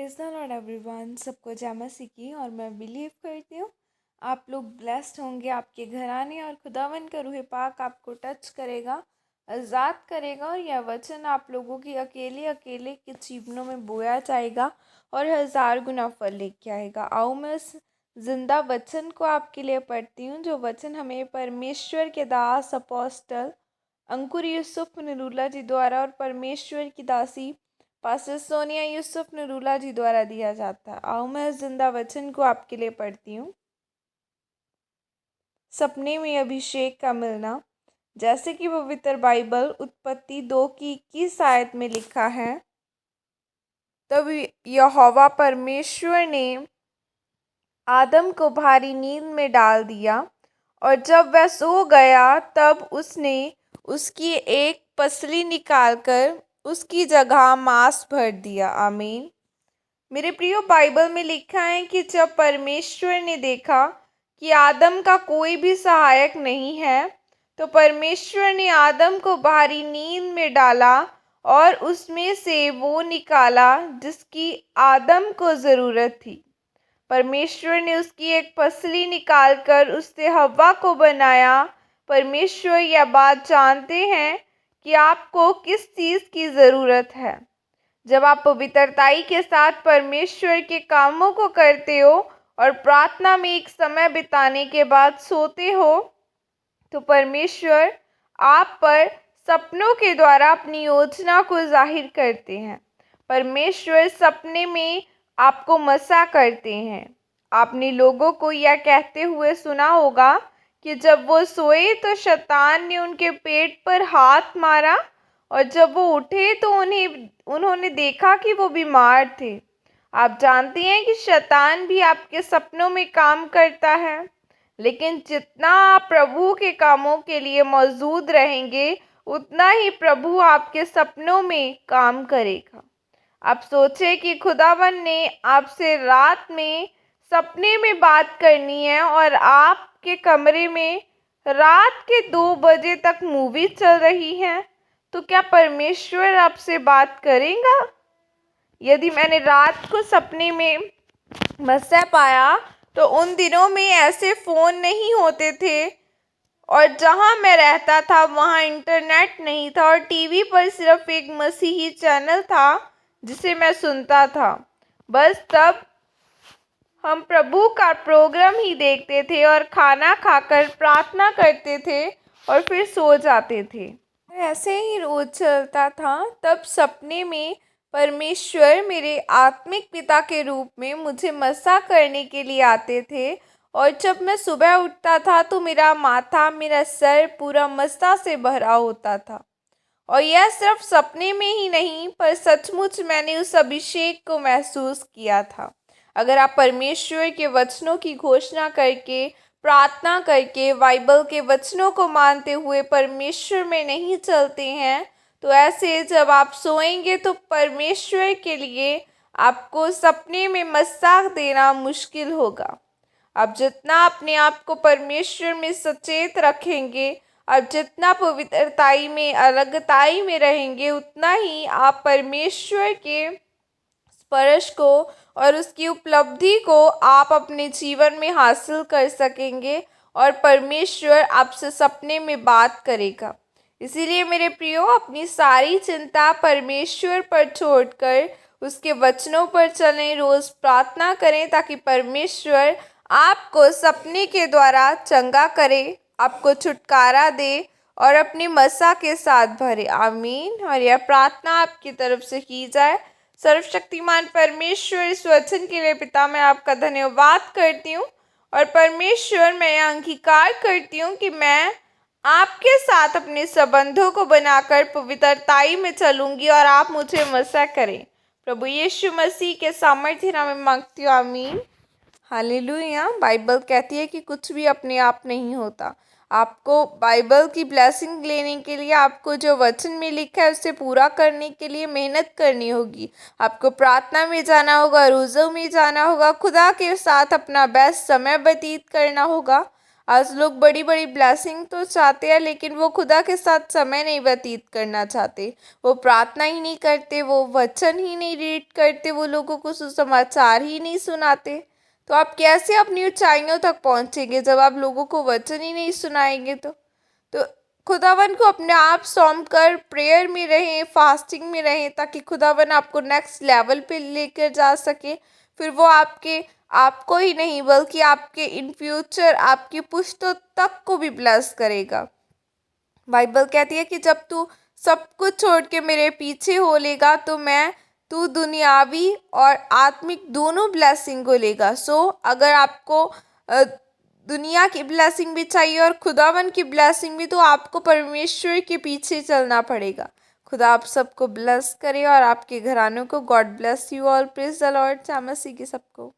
Praise the Lord everyone. सबको जय मसीह की। और मैं बिलीव करती हूँ आप लोग ब्लेस्ड होंगे। आपके घर आने और खुदावन का रूह पाक आपको टच करेगा, आज़ाद करेगा और यह वचन आप लोगों की अकेले अकेले के जीवनों में बोया जाएगा और 1000 गुना फल लेके आएगा। आओ मैं उस जिंदा वचन को आपके लिए पढ़ती हूँ, जो वचन हमें परमेश्वर के दास अपोस्टल अंकुर यूसुफ नरूला जी द्वारा और परमेश्वर की दासी पास्टर सोनिया यूसुफ नरूला जी द्वारा दिया जाता है। आओ मैं इस जिंदा वचन को आपके लिए पढ़ती हूँ। सपने में अभिषेक का मिलना। जैसे कि पवित्र बाइबल उत्पत्ति 2 की 21 आयत में लिखा है, तब यहोवा परमेश्वर ने आदम को भारी नींद में डाल दिया और जब वह सो गया तब उसने उसकी एक पसली निकालकर उसकी जगह मांस भर दिया। आमीन। मेरे प्रियो, बाइबल में लिखा है कि जब परमेश्वर ने देखा कि आदम का कोई भी सहायक नहीं है, तो परमेश्वर ने आदम को भारी नींद में डाला और उसमें से वो निकाला जिसकी आदम को ज़रूरत थी। परमेश्वर ने उसकी एक पसली निकालकर उससे हव्वा को बनाया। परमेश्वर यह बात जानते हैं कि आपको किस चीज़ की ज़रूरत है। जब आप पवित्रताई के साथ परमेश्वर के कामों को करते हो और प्रार्थना में एक समय बिताने के बाद सोते हो, तो परमेश्वर आप पर सपनों के द्वारा अपनी योजना को जाहिर करते हैं। परमेश्वर सपने में आपको मसा करते हैं। आपने लोगों को यह कहते हुए सुना होगा कि जब वो सोए तो शैतान ने उनके पेट पर हाथ मारा और जब वो उठे तो उन्होंने देखा कि वो बीमार थे। आप जानते हैं कि शैतान भी आपके सपनों में काम करता है, लेकिन जितना आप प्रभु के कामों के लिए मौजूद रहेंगे, उतना ही प्रभु आपके सपनों में काम करेगा। आप सोचे कि खुदावन ने आपसे रात में सपने में बात करनी है और आपके कमरे में रात के 2 बजे तक मूवी चल रही है, तो क्या परमेश्वर आपसे बात करेगा? यदि मैंने रात को सपने में मसा पाया, तो उन दिनों में ऐसे फ़ोन नहीं होते थे और जहाँ मैं रहता था वहाँ इंटरनेट नहीं था और टीवी पर सिर्फ एक मसीही चैनल था जिसे मैं सुनता था। बस तब हम प्रभु का प्रोग्राम ही देखते थे और खाना खाकर प्रार्थना करते थे और फिर सो जाते थे। ऐसे ही रोज चलता था। तब सपने में परमेश्वर मेरे आत्मिक पिता के रूप में मुझे मसा करने के लिए आते थे और जब मैं सुबह उठता था तो मेरा माथा, मेरा सर पूरा मसा से भरा होता था। और यह सिर्फ सपने में ही नहीं, पर सचमुच मैंने उस अभिषेक को महसूस किया था। अगर आप परमेश्वर के वचनों की घोषणा करके, प्रार्थना करके, बाइबल के वचनों को मानते हुए परमेश्वर में नहीं चलते हैं, तो ऐसे जब आप सोएंगे तो परमेश्वर के लिए आपको सपने में मसा देना मुश्किल होगा। आप जितना अपने आप को परमेश्वर में सचेत रखेंगे, आप जितना पवित्रताई में, अलगताई में रहेंगे, उतना ही आप परमेश्वर के स्पर्श को और उसकी उपलब्धि को आप अपने जीवन में हासिल कर सकेंगे और परमेश्वर आपसे सपने में बात करेगा। इसीलिए मेरे प्रियो, अपनी सारी चिंता परमेश्वर पर छोड़कर उसके वचनों पर चलें, रोज़ प्रार्थना करें ताकि परमेश्वर आपको सपने के द्वारा चंगा करे, आपको छुटकारा दे और अपनी मसा के साथ भरे। आमीन। और यह प्रार्थना आपकी तरफ से की जाए। सर्वशक्तिमान परमेश्वर, इस वचन के लिए पिता मैं आपका धन्यवाद करती हूँ और परमेश्वर मैं यह अंगीकार करती हूँ कि मैं आपके साथ अपने संबंधों को बनाकर पवित्रताई में चलूँगी और आप मुझे मसा करें। प्रभु यीशु मसीह के सामर्थ्य नाम में मांगती हूँ। आमीन। हालेलुया। बाइबल कहती है कि कुछ भी अपने आप नहीं होता। आपको बाइबल की ब्लेसिंग लेने के लिए आपको जो वचन में लिखा है उसे पूरा करने के लिए मेहनत करनी होगी। आपको प्रार्थना में जाना होगा, रोज़ों में जाना होगा, खुदा के साथ अपना बेस्ट समय व्यतीत करना होगा। आज लोग बड़ी बड़ी ब्लेसिंग तो चाहते हैं, लेकिन वो खुदा के साथ समय नहीं व्यतीत करना चाहते। वो प्रार्थना ही नहीं करते, वो वचन ही नहीं रीड करते, वो लोगों को सुसमाचार ही नहीं सुनाते। तो आप कैसे अपनी ऊंचाइयों तक पहुंचेंगे जब आप लोगों को वचन ही नहीं सुनाएंगे? तो खुदावन को अपने आप सौंप कर प्रेयर में रहें, फास्टिंग में रहें, ताकि खुदावन आपको नेक्स्ट लेवल पे लेकर जा सके। फिर वो आपको ही नहीं बल्कि आपके इन फ्यूचर आपकी पुश्तों तक को भी ब्लेस करेगा। बाइबल कहती है कि जब तू सब कुछ छोड़ के मेरे पीछे हो लेगा तो तू दुनियावी और आत्मिक दोनों ब्लेसिंग को लेगा। अगर आपको दुनिया की ब्लेसिंग भी चाहिए और खुदावन की ब्लेसिंग भी, तो आपको परमेश्वर के पीछे चलना पड़ेगा। खुदा आप सबको ब्लेस करे और आपके घरानों को। God bless you all. Praise the Lord. जय मसीह की सबको।